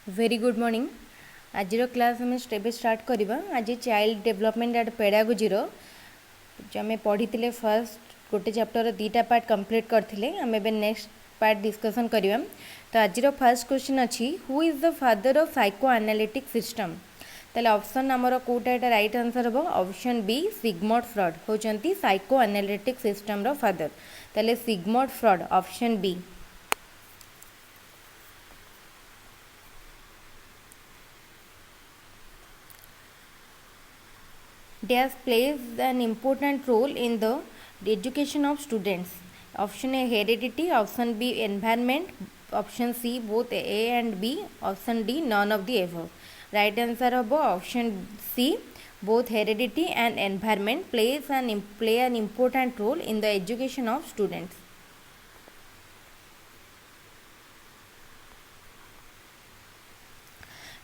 Very good morning. आज class आम step start करवा। आज चाइल्ड डेवलपमेंट एंड पेडागोजीर जो आम पढ़ी फर्स्ट गोटे चैप्टर दीटा पार्ट कंप्लीट करते आम ए नेक्स्ट पार्ट डिस्कसन करवा। तो आज फर्स्ट क्वेश्चन अच्छी who is the father of psychoanalytic system. ताले ऑप्शन आमर कोटा एटा राइट आंसर हम ऑप्शन बी सिगमंड फ्रॉड होचंती साइको एनालिटिक सिस्टम रो फादर। ताले Sigmund Freud option B. Dash plays an important role in the education of students. Option A heredity, option B environment, option C both A and B, option D none of the above. Right answer of option C both heredity and environment play an important role in the education of students.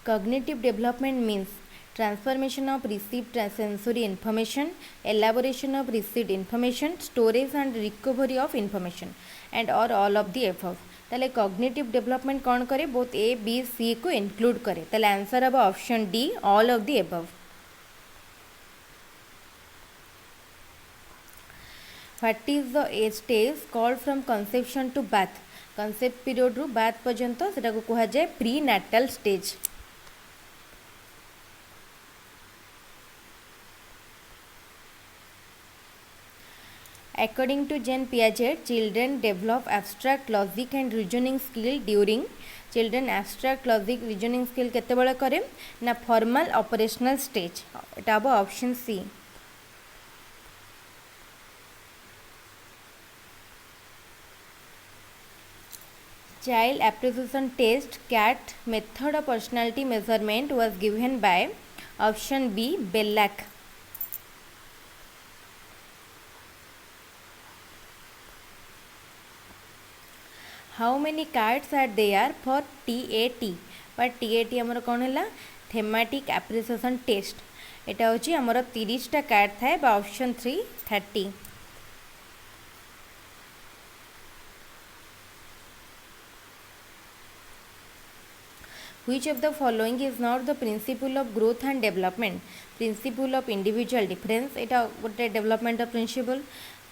Cognitive development means transformation of received sensory information, elaboration of received information, storage and recovery of information, and or all of the above. ताले cognitive development कौन करे both A, B, C को include करे। ताले answer अब option D all of the above. What is the age stage called from conception to birth? concept period रू birth पर्यंत सेटा को कहा जाए prenatal stage. According to Jean Piaget, children develop abstract logic and reasoning skill during children abstract logic reasoning skill केतेबेले करे ना formal operational stage. एटा अब option C. Child appreciation test CAT method of personality measurement was given by option B Bellac. How many cards are there for TAT? पर TAT आमर कौन है थेमाटिक appreciation test. एटा होची आमर 30टा कार्ड थाए बा option 3 30। Which of the following is not the principle of growth and development? Principle of individual difference एटा गोटे development principle.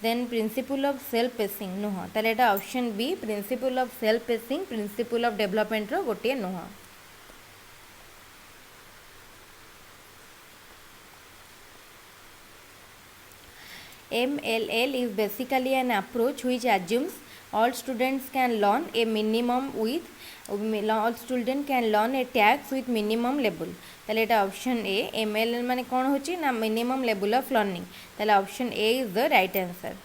Then principle of self pacing नुह ताले एटा option B principle of self pacing principle of development रो गोटे नुह। MLL is basically an approach which assumes all students can learn a minimum with all student can learn a task with minimum level. ताले एटा option A MLL माने कौन होची ना minimum level of learning. ताले option A is the right answer.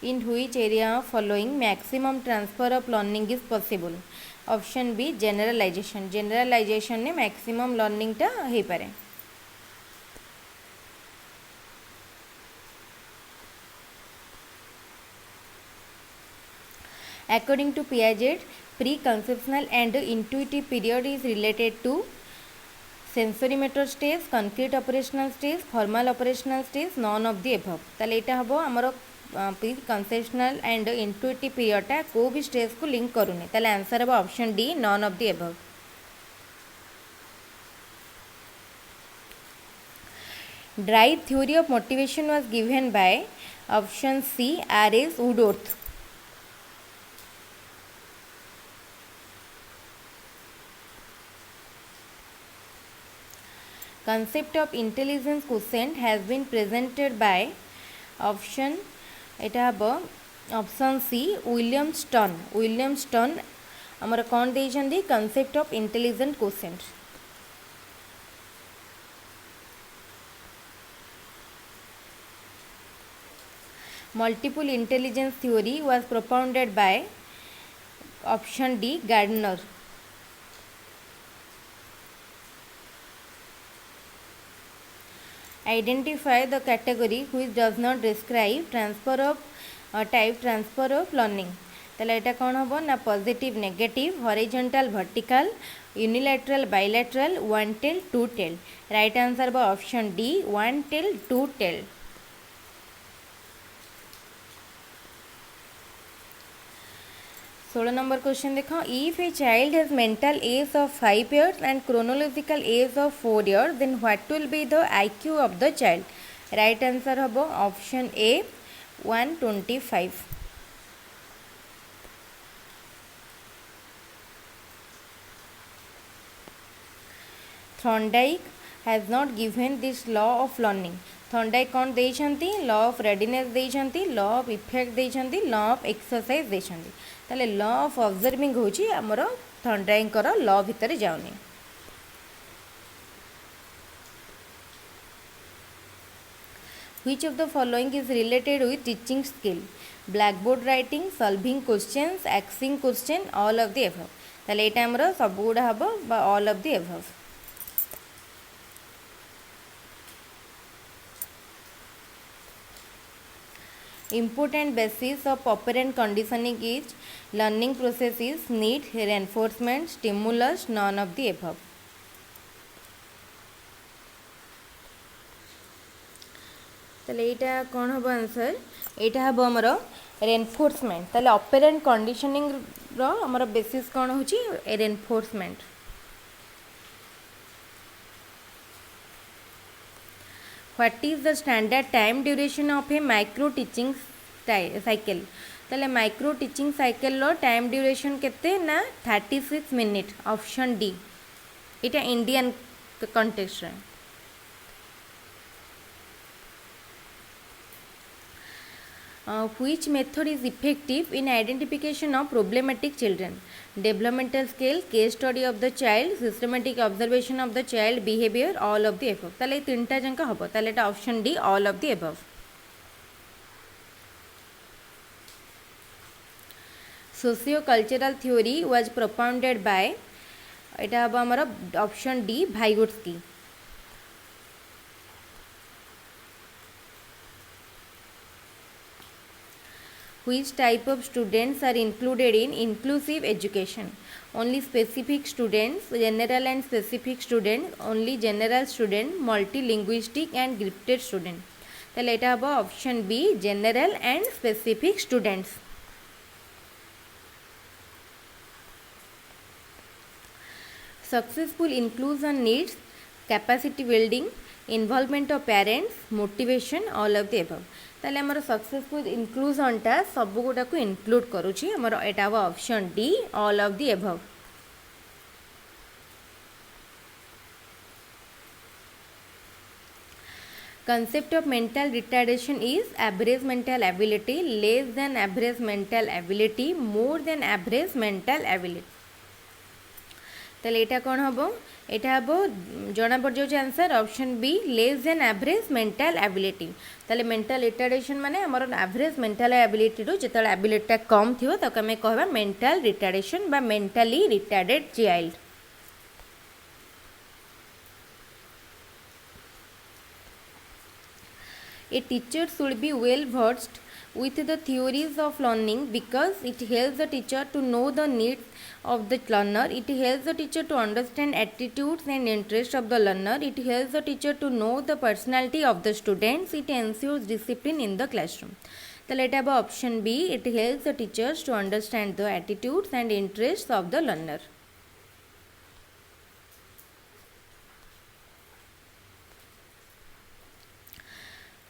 In which area of following maximum transfer of learning is possible? Option B generalization. Generalization ने maximum learning टा हो पारे। According to Piaget, pre-conceptual and intuitive period is related to sensorimotor stage, concrete operational stage, formal operational stage, none of the above. ताले एटा हबो हमरो pre-conceptual and intuitive period टा को भी स्टेज को लिंक करूनी। ताले आंसर हबो option D none of the above. Drive theory of motivation was given by option C R.S. Woodworth. Concept of intelligence quotient has been presented by option एटा हबो option C William Stern. William Stern हमर कौन देइछंदी concept of intelligence quotient। Multiple intelligence theory was propounded by option D Gardner. Identify the category which does not describe transfer of type transfer of learning. ताले एटा कौन हबो ना positive negative horizontal vertical unilateral bilateral one tail two tail. Right answer बा option D one tail two tail. 16 number question देखो, if a child has mental age of 5 years and chronological age of 4 years, then what will be the IQ of the child? Right answer होबो option A 125. Thorndike has not given this law of learning. Thorndike कौन देइछंती? Law of readiness देइछंती, law of effect देइछंती, law of exercise देइछंती. ताले law of observing होची हमर Thorndike कर लॉ भितर जाउनी. Which of the following is related with teaching skill? Blackboard writing, solving questions, asking question, all of the above. ताले एटा हमर सब गुडा हबो बा all of the above. Important basis of operant conditioning is learning processes, need, reinforcement, stimulus, none of the above. ताले एटा कौन हम answer? एटा हम आमर रेनफोर्समेंट. ताले ऑपरेंट कंडीशनिंग रो आमर बेसिस कौन होची? Reinforcement. What is the standard time duration of a micro teaching cycle? ताले माइक्रो टीचिंग साइकिल रो टाइम ड्यूरेशन केते ना 36 मिनिट. Option D. इटा इंडियन कंटेक्स्ट रे. Which method is effective in identification of problematic children? Developmental scale, case study of the child, systematic observation of the child behavior, all of the above. ताले तीनटा जंका हबो. ताले एटा option D all of the above. Socio-cultural theory was propounded by, एटा हबो हमर option D Vygotsky. Which type of students are included in inclusive education? Only specific students, general and specific students, only general student, multilinguistic and gifted student. ताले एटा हबो option B general and specific students. Successful inclusion needs capacity building, involvement of parents, motivation, all of the above. ताले हमर successful इनक्लूजनटा सब गुडा को include करूची. हमर एटा हबो option D all of the above. Concept of mental retardation is average mental ability, less than average mental ability, more than average mental ability. ताले एटा कौन हबो? एटा हबो जना पड़ जाउछ answer option B less than average mental ability. ताले mental retardation माने हमर एवरेज मेंटल एबिलिटी रो जेतले एबिलिटी कम थिवो ताको हमें कहबा मेंटल रिटार्डेशन बा mentally retarded child. A teacher should be well versed with the theories of learning because it helps the teacher to know the needs of the learner. It helps the teacher to understand attitudes and interests of the learner. It helps the teacher to know the personality of the students. It ensures discipline in the classroom. So let us option B. It helps the teachers to understand the attitudes and interests of the learner.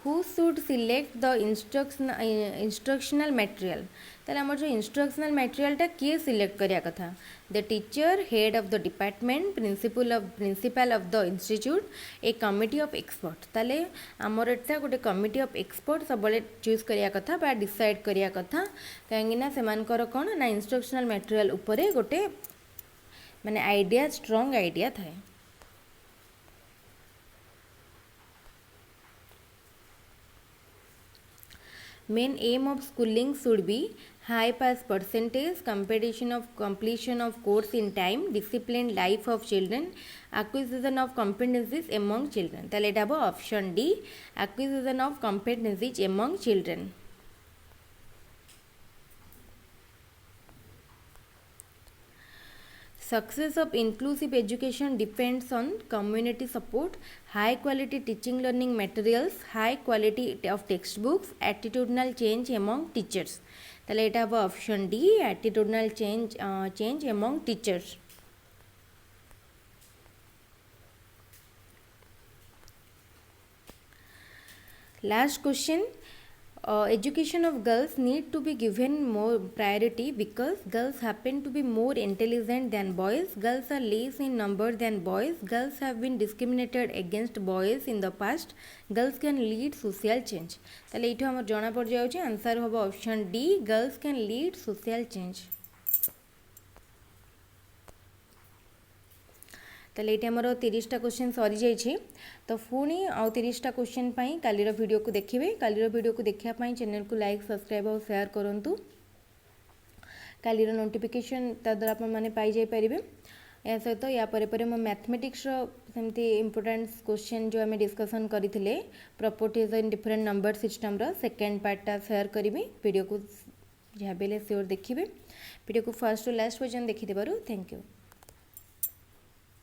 Who should select the instructional material? ताले हमर जो instructional मटेरियलटा किए select करिया कथा? The teacher, head of the department, principle of the institute, A committee of expert. ताले हमर एटा गोटे committee of expert सबले चूज करिया कथा बा डिसाइड करिया कथा. काहेकि ना सेमानकर कोन ना इंस्ट्रक्शनल मटेरियल ऊपर गोटे माने आइडिया, स्ट्रांग आइडिया थाए. Main aim of schooling should be high pass percentage, completion of course in time, disciplined life of children, acquisition of competencies among children. ताले एटा हबो option D acquisition of competencies among children. Success of inclusive education depends on community support, high quality teaching learning materials, high quality of textbooks, attitudinal change among teachers. তাহলে এটা হবে option D, attitudinal change among teachers. Last question. Education of girls need to be given more priority because girls happen to be more intelligent than boys. Girls are less in number than boys. Girls have been discriminated against boys in the past. Girls can lead social change. তাহলে এইটা আমার জনা পড় যাଉଛି answer হবে option D, girls can lead social change. তাহলে এইটা আমার 30টা question सरी जाइए. तो पुणी आउ 30टा क्वेश्चन पाई कालीर वीडियो को देखिए. कालीर वीडियो को देखा पाई चैनल को लाइक सब्सक्राइब और शेयर करूँ. कालीर नोटिफिकेशन ता द्वारा आप मैंने पाई जाई पारे. या सहित या परे मो मैथमेटिक्स सेमती इम्पोर्टेंट क्वेश्चन जो आम डिस्कसन करते properties in different number system second पार्टा शेयर करी. वीडियो को जहाँ भी श्योर देखिए. वीडियो को फर्स्ट टू लास्ट पर्यटन देखी थैंक यू.